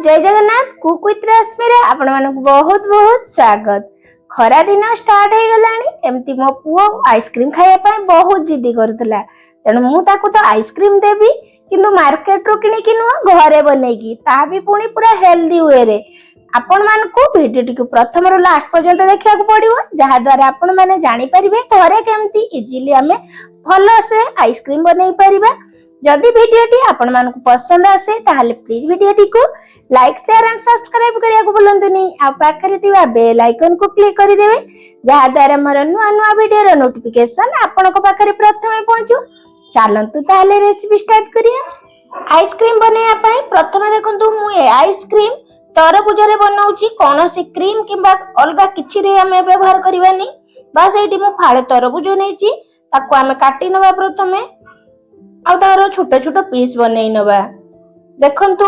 जय Jagannath cook with रश्मि रे आपण मानक बहुत बहुत स्वागत। खरा दिन स्टार्ट हो गलानी एमती मो पुओ आइसक्रीम खाया पाए बहुत जिद्दी करथला तेणु मु ताको तो आइसक्रीम देबी किंतु मार्केट रो किनी कि नुआ घरे बनेगी ता भी पुणी पूरा हेल्दी वे रे आपण मानकू वीडियो को प्रथम रो लास्ट पर्यंत देखिया को पड़िवो जहा द्वारा आपण माने जानि परिबे घरे केमती इजीली हमें भलो से आइसक्रीम बनै परिबा। जदि वीडियोटी आपण मानकू पसंद आसे ताहाले प्लीज वीडियोटी को लाइक शेयर एंड सब्सक्राइब करिया को भूलंतुनी आ पाखरे थिबा बेल आइकन को क्लिक करि देबे जहा द्वारा मोर नुआ नुआ वीडियो रो नोटिफिकेशन आपण को पाखरे प्रथमे पहुंचो। चलंतु ताहाले रेसिपी स्टार्ट करिया। आइसक्रीम बनेया पई प्रथमे देखंतु मु ए आइसक्रीम तरबुज रे बनाउची कोनोसी क्रीम किबा अलगा किछि रे हमें व्यवहार करबानी बस एठी मु फाळे तरबुज नेची ताको हमें काटी नबा प्रथमे आ तारो छोटे छोटे पीस बनै नबा। देखंतु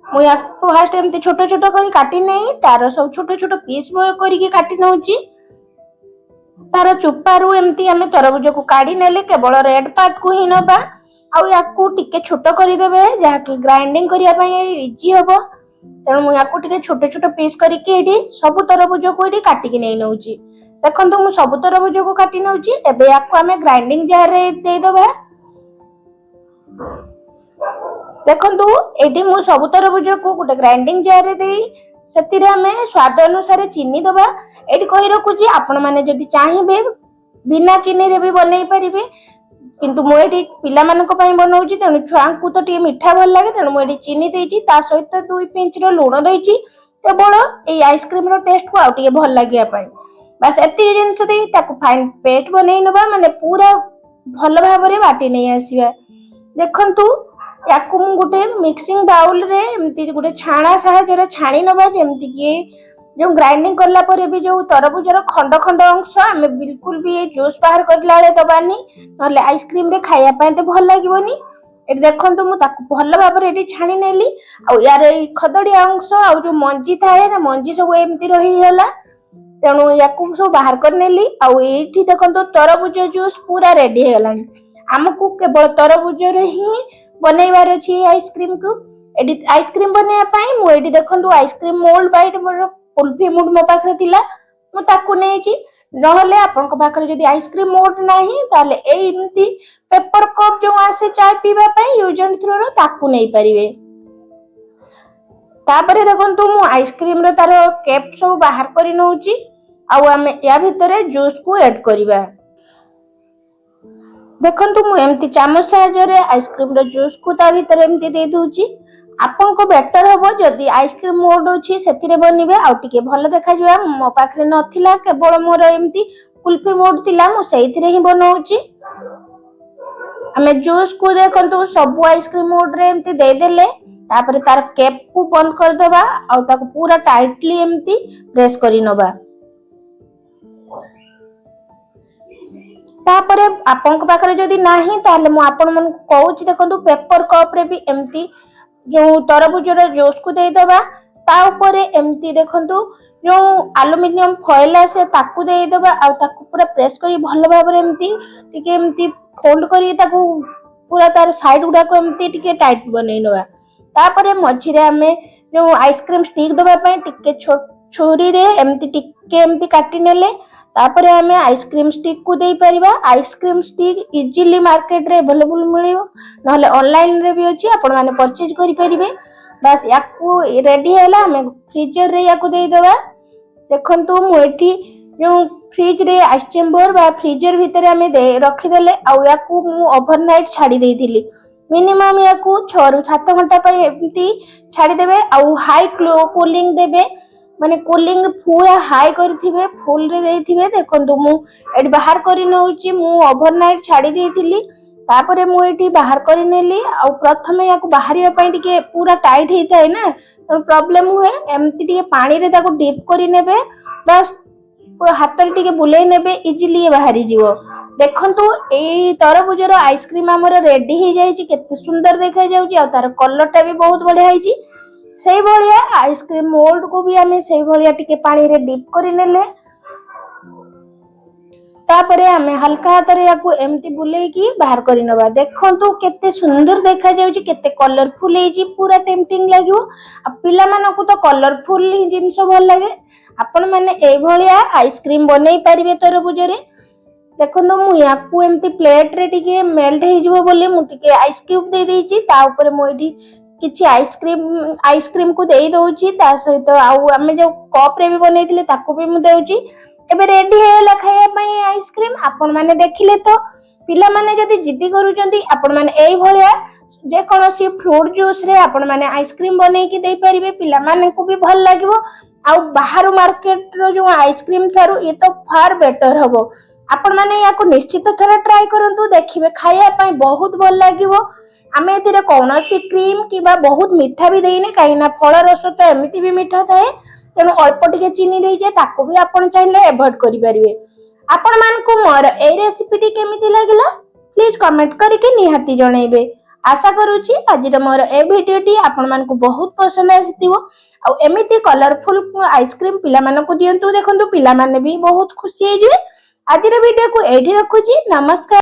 मु या फर्स्ट एमती छोटे छोटे करी काटी नै तारो सब छोटे छोटे पीस करी के काटी नउची। तारो चुप्पारू एमती हमें तरबुज को काढी नेले केवल रेड पार्ट को ही नबा आ याकू टिके छोटो करी देबे जहा कि ग्राइंडिंग करिया पई इजी होबो। तेणु मु याकू टिके छोटे छोटे पीस करी के एडी सब तरबुज को एडी काटी के नै नउची। देखंतु मु सब तरबुज को काटी नउची एबे याकू हमें ग्राइंडिंग जार रे दे देबा। देखंतु एडी मु सब तरबुज को गोटे ग्राइंडिंग जार रे देई सेतिरे हमें स्वाद अनुसार चीनी दबा। एडी कहि रखुची आपण माने जदि चाहिबे बिना चीनी रे भी बनै परिबे किंतु मु एडी पिला मानक पई बनौची तेनु छुआ को तो टी मिठा भल लागे तेनु मु एडी चीनी देइची ता सहित 2 पिंच रो लूण देइची केवल ए आइसक्रीम रो टेस्ट को आ टी भल लागिया पई बस एति जिंस देई ताको फाइन पेस्ट बनै नबा माने पूरा भल भाबरे बाटी नै आसीबा। देखंतु याकू मु गोटे मिक्सिंग बाउल रे एमती गोटे छाणा सहायता रे छाणी नबा जेमती कि जो ग्राइंडिंग करला परे भी जो तरबुजर खंड खंड अंश हमें बिल्कुल भी जूस बाहर करला रे दबानी नले आइसक्रीम रे खाया पय ते भल लागिवनी। एटी देखंतु मु ताकू भल भाबरे एटी छाणी नेली आ यार ए खदडी अंश आ जो मंजी थाए ना मंजी सब एमती रही होला तेणु याकू सब बाहर कर नेली आ एठी देखंतु तरबुज जूस पूरा रेडी हे गलानी। हमकू केवल तरबुज रे ही बनैबार अछि आइसक्रीम को। एडी आइसक्रीम बनैया पई मु एडी देखंतु आइसक्रीम मोल्ड बाइट मोर कुल्फी मूड मो पाखरे थिला मु ताकू नेची नहले आपन को पाखरे जदी आइसक्रीम मोल्ड नाही ताले एमती पेपर कप जो आसे चाय पीबा पई यूज एंड थ्रो रो ताकू नै परिबे। तापरे देखंतु मु आइसक्रीम रो तारो कैप सब बाहर करी नउची आ हमें या भितरे जूस को ऐड करिबा। देखंतु मु एमती चामच सहायता रे आइसक्रीम रो जूस को ता भीतर एमती दे दूची। आपन को बेटर होबो जदी आइसक्रीम मोल्ड अछि सेतिरे बनिबे आ टिके भलो देखा जिबा मो पाखरे नथिला केवल मोर एमती कुल्फी मोल्ड थिला मु सेइथिरे ही बनौची। हमें जूस को देखंतु सब आइसक्रीम मोल्ड रे एमती दे देले तापरे तार कैप को बंद कर देबा आ ताको पूरा टाइटली एमती प्रेस करी नबा। तापरे आपन को पाखरे जदी नाही ताले मु आपन मन कहूची देखंतु पेपर कप रे भी एमती जो तरबुजर जूस को दे दबा ता ऊपरे एमती देखंतु जो एल्युमिनियम फॉइल आसे ताकू दे दबा आ ताकू पूरा प्रेस करी भलो भाबरे एमती टिके एमती फोल्ड करी ताकू पूरा तार साइड गुडा को एमती टिके टाइट बनै नबा। तापरे मझी रे हमें जो आइसक्रीम स्टिक दबा पई टिके छुरी रे एमती टिके एमती काटी नेले तापरे हमें आइसक्रीम स्टिक को दे परिबा। आइसक्रीम स्टिक इजीली मार्केट रे अवेलेबल मिलियो नहले ऑनलाइन रे भी अछि आपण माने परचेज करि परिबे। बस याकू रेडी हैला हमें फ्रीजर रे याकू दे देबा। देखंतु मु एठी जो फ्रिज रे आइस चेंबर बा फ्रीजर भीतर हमें दे रखि देले आ याकू मु ओवरनाइट छाडी देइथिली मिनिमम याकू 6 रु 7 घंटा पय एमती छाडी देबे आ हाई कूलिंग देबे माने कूलिंग पूरा हाई करथिबे फुल रे देथिबे। देखंतु मु एडी बाहर करि नउची मु ओवरनाइट छाडी देइथिली तापरे मु एठी बाहर करि नेली आ प्रथमे याकू बाहरिया पई टिके पूरा टाइट हेइ थाए ना तो प्रॉब्लम हुए एमती टिके पानी रे ताको डिप करि नेबे बस हाथ रे टिके बुलै नेबे इजीली बाहरी जीवो। देखंतु एई तरबुजर आइसक्रीम हमर रेडी हे जाईची केते सुंदर देखा जाउची आ तार कलर टा भी बहुत बढ़िया हेची। सेही भलिया आइसक्रीम मोल्ड को भी हमें सेही भलिया टिके पानी रे डिप करि नेले तापरे आमे हल्का हाथ या एमती बुलेकी बाहर कर नवा। देखंतु केते सुंदर देखा जाउची, केते कलरफुल है, पूरा टेम्पटिंग लागिवो। आ पिला मानकु तो कलरफुल ही जिंस भल लागे। आपण माने ए भलिया आइसक्रीम बनै परिबे तरबुज रे। देखंतु मु याकू एमती प्लेट रे टिके मेल्ट हे जिवो बोली मु टिके आइस क्यूब दे देइची। ता ऊपर मु एठी किछि आइसक्रीम को देई दउची। ता सहित आउ आमे जो कप रे भी बनैतिले ताकू भी मु देउची। एबे रेडी हेला खाइया पई आइसक्रीम। आपण माने देखिले तो पिला माने जदी जिद्दी करूचंती, आपण माने एई भलिया जे कोनोसी फ्रूट जूस रे आपण माने आइसक्रीम बनै कि देई परिबे। पिला माने को भी भल लागिवो। आउ बाहर मार्केट रो जो आइसक्रीम थारु ये तो फार बेटर हबो। आपण माने याको निश्चित थोड़ा ट्राई करंतु, देखिबे खाइया पई बहुत भल लागिवो। आमे एतिरे कोनोसी क्रीम किबा बहुत मीठा भी देइने, काइना फल रस तो एमिति भी मीठा थाए। तेणु अल्प टिके चीनी देइजे, ताको भी आपण चाहिले अवॉइड करि परिबे। आपण मानकु मोर ए रेसिपीटी केमिति लागिला प्लीज कमेंट करके निहाती जणैबे। आशा करूची आज मोर ए वीडियोटी आपण मानकु बहुत पसंद आसिथिबो। आ एमिति कलरफुल आइसक्रीम पिला मानकु दियंतु, देखंतु पिला माने भी बहुत खुशी हे जिवे। आज वीडियो को एठी रखुची। नमस्कार।